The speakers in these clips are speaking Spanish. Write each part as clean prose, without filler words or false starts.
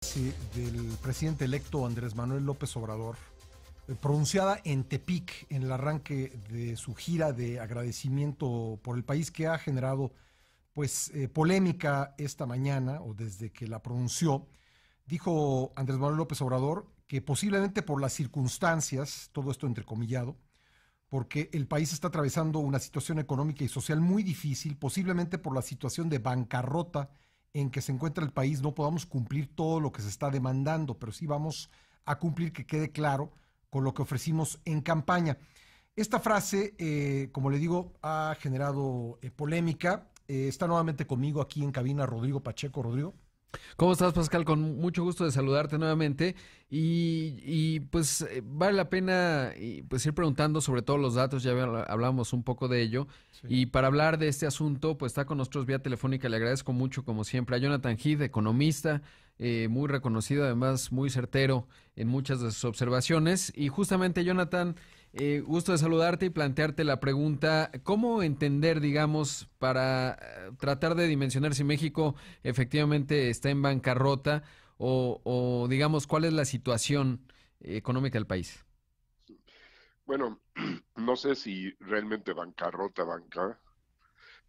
Sí, del presidente electo Andrés Manuel López Obrador, pronunciada en Tepic en el arranque de su gira de agradecimiento por el país, que ha generado polémica esta mañana o desde que la pronunció. Dijo Andrés Manuel López Obrador que posiblemente por las circunstancias, todo esto entrecomillado, porque el país está atravesando una situación económica y social muy difícil, posiblemente por la situación de bancarrota en que se encuentra el país, no podamos cumplir todo lo que se está demandando, pero sí vamos a cumplir, que quede claro, con lo que ofrecimos en campaña. Esta frase, como le digo, ha generado polémica. Está nuevamente conmigo aquí en cabina Rodrigo Pacheco. Rodrigo. ¿Cómo estás, Pascal? Con mucho gusto de saludarte nuevamente vale la pena pues ir preguntando sobre todos los datos, hablamos un poco de ello, Sí. y para hablar de este asunto pues está con nosotros vía telefónica. Le agradezco mucho como siempre a Jonathan Heath, economista, muy reconocido, además muy certero en muchas de sus observaciones. Y justamente, Jonathan, gusto de saludarte y plantearte la pregunta: ¿cómo entender, digamos, para tratar de dimensionar si México efectivamente está en bancarrota o digamos, cuál es la situación económica del país? Bueno, no sé si realmente bancarrota banca,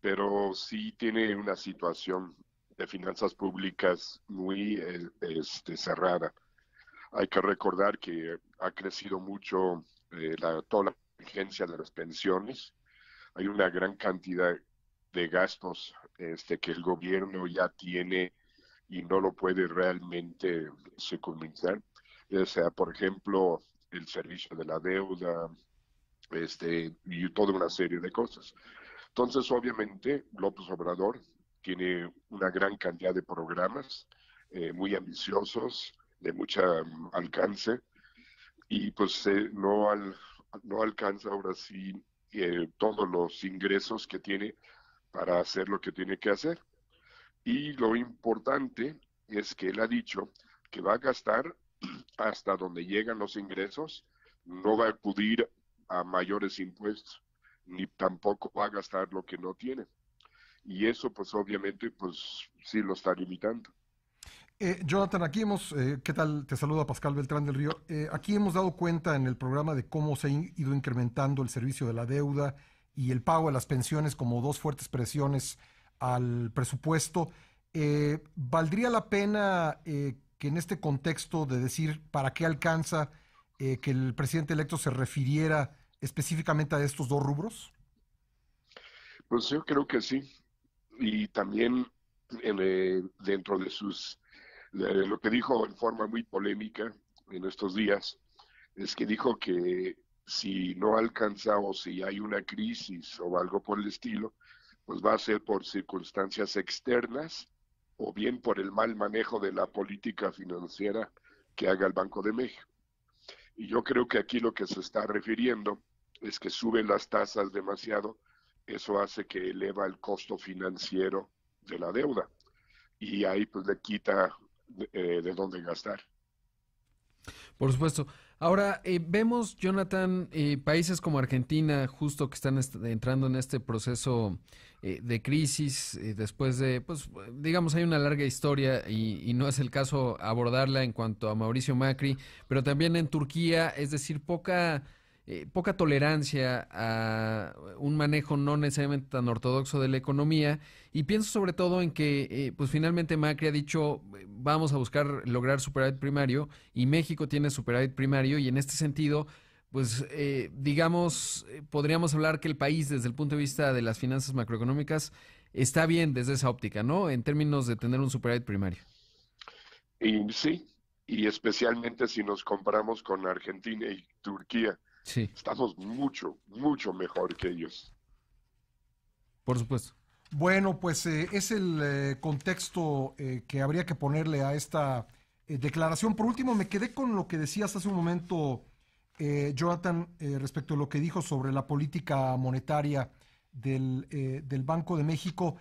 pero sí tiene una situación de finanzas públicas muy cerrada. Hay que recordar que ha crecido mucho toda la vigencia de las pensiones. Hay una gran cantidad de gastos que el gobierno ya tiene y no lo puede realmente secundar. O sea, por ejemplo, el servicio de la deuda, y toda una serie de cosas. Entonces, obviamente, López Obrador tiene una gran cantidad de programas muy ambiciosos, de mucha alcance, y pues no alcanza ahora sí todos los ingresos que tiene para hacer lo que tiene que hacer. Y lo importante es que él ha dicho que va a gastar hasta donde llegan los ingresos, no va a acudir a mayores impuestos, ni tampoco va a gastar lo que no tiene. Y eso pues obviamente pues sí lo está limitando. Jonathan, ¿qué tal? Te saluda Pascal Beltrán del Río. Aquí hemos dado cuenta en el programa de cómo se ha ido incrementando el servicio de la deuda y el pago de las pensiones como dos fuertes presiones al presupuesto. ¿Valdría la pena que en este contexto de decir para qué alcanza que el presidente electo se refiriera específicamente a estos dos rubros? Pues yo creo que sí. Y también dentro de lo que dijo en forma muy polémica en estos días, es que dijo que si no alcanza o si hay una crisis o algo por el estilo, pues va a ser por circunstancias externas o bien por el mal manejo de la política financiera que haga el Banco de México. Y yo creo que aquí lo que se está refiriendo es que suben las tasas demasiado, eso hace que eleva el costo financiero de la deuda y ahí pues le quita de dónde gastar. Por supuesto. Ahora, vemos, Jonathan, países como Argentina, justo que están entrando en este proceso de crisis, después de, pues, digamos, hay una larga historia y no es el caso abordarla en cuanto a Mauricio Macri, pero también en Turquía, es decir, poca tolerancia a un manejo no necesariamente tan ortodoxo de la economía. Y pienso sobre todo en que pues finalmente Macri ha dicho vamos a buscar lograr superávit primario, y México tiene superávit primario, y en este sentido pues digamos podríamos hablar que el país desde el punto de vista de las finanzas macroeconómicas está bien desde esa óptica, ¿no? En términos de tener un superávit primario. Y sí, y especialmente si nos comparamos con Argentina y Turquía, Sí, estamos mucho, mucho mejor que ellos. por supuesto. Bueno, pues es el contexto que habría que ponerle a esta declaración. Por último, me quedé con lo que decías hace un momento, Jonathan, respecto a lo que dijo sobre la política monetaria del Banco de México.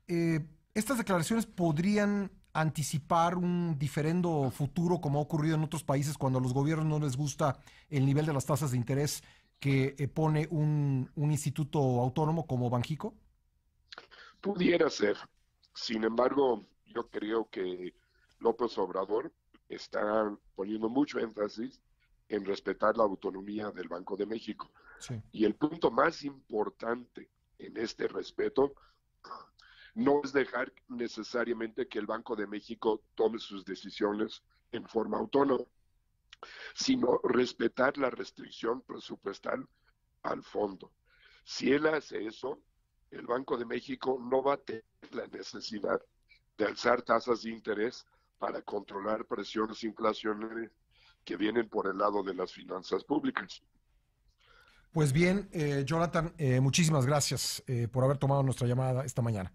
¿Estas declaraciones podrían anticipar un diferendo futuro, como ha ocurrido en otros países cuando a los gobiernos no les gusta el nivel de las tasas de interés que pone un instituto autónomo como Banjico? Pudiera ser. Sin embargo, yo creo que López Obrador está poniendo mucho énfasis en respetar la autonomía del Banco de México. Sí. Y el punto más importante en este respeto no es dejar necesariamente que el Banco de México tome sus decisiones en forma autónoma, sino respetar la restricción presupuestal al fondo. Si él hace eso, el Banco de México no va a tener la necesidad de alzar tasas de interés para controlar presiones inflacionarias que vienen por el lado de las finanzas públicas. Pues bien, Jonathan, muchísimas gracias por haber tomado nuestra llamada esta mañana.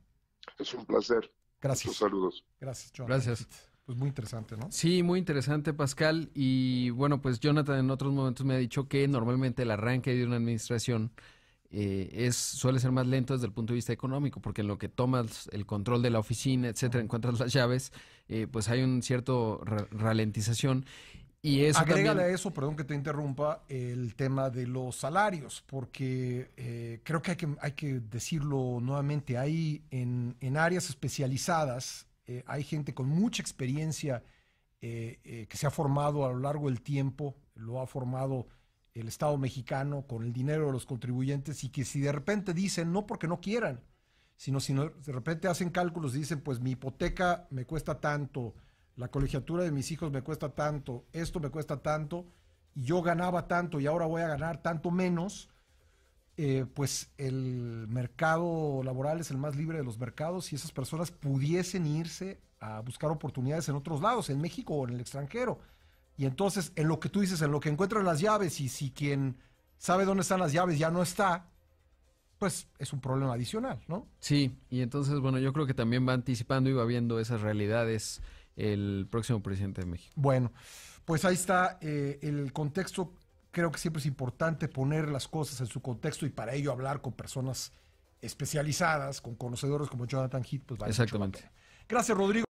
Es un placer. Gracias. Muchos saludos. Gracias, Jonathan. Gracias. Pues muy interesante, ¿no? Sí, muy interesante, Pascal. Y bueno, pues Jonathan en otros momentos me ha dicho que normalmente el arranque de una administración suele ser más lento desde el punto de vista económico, porque en lo que tomas el control de la oficina, etcétera, encuentras las llaves, pues hay un cierto ralentización. Y eso Agrégale también... a eso, perdón que te interrumpa, el tema de los salarios, porque creo que hay que decirlo nuevamente, hay en áreas especializadas, hay gente con mucha experiencia que se ha formado a lo largo del tiempo, lo ha formado el Estado mexicano con el dinero de los contribuyentes, y que si de repente dicen, no porque no quieran, sino si de repente hacen cálculos y dicen, pues mi hipoteca me cuesta tanto, la colegiatura de mis hijos me cuesta tanto, esto me cuesta tanto, y yo ganaba tanto y ahora voy a ganar tanto menos, pues el mercado laboral es el más libre de los mercados, y esas personas pudiesen irse a buscar oportunidades en otros lados, en México o en el extranjero. Y entonces, en lo que tú dices, en lo que encuentran las llaves, y si quien sabe dónde están las llaves ya no está, pues es un problema adicional, ¿no? Sí, y entonces, bueno, yo creo que también va anticipando y va viendo esas realidades el próximo presidente de México. Bueno, pues ahí está el contexto. Creo que siempre es importante poner las cosas en su contexto, y para ello hablar con personas especializadas, con conocedores como Jonathan Heath, pues vale. Exactamente. Gracias, Rodrigo.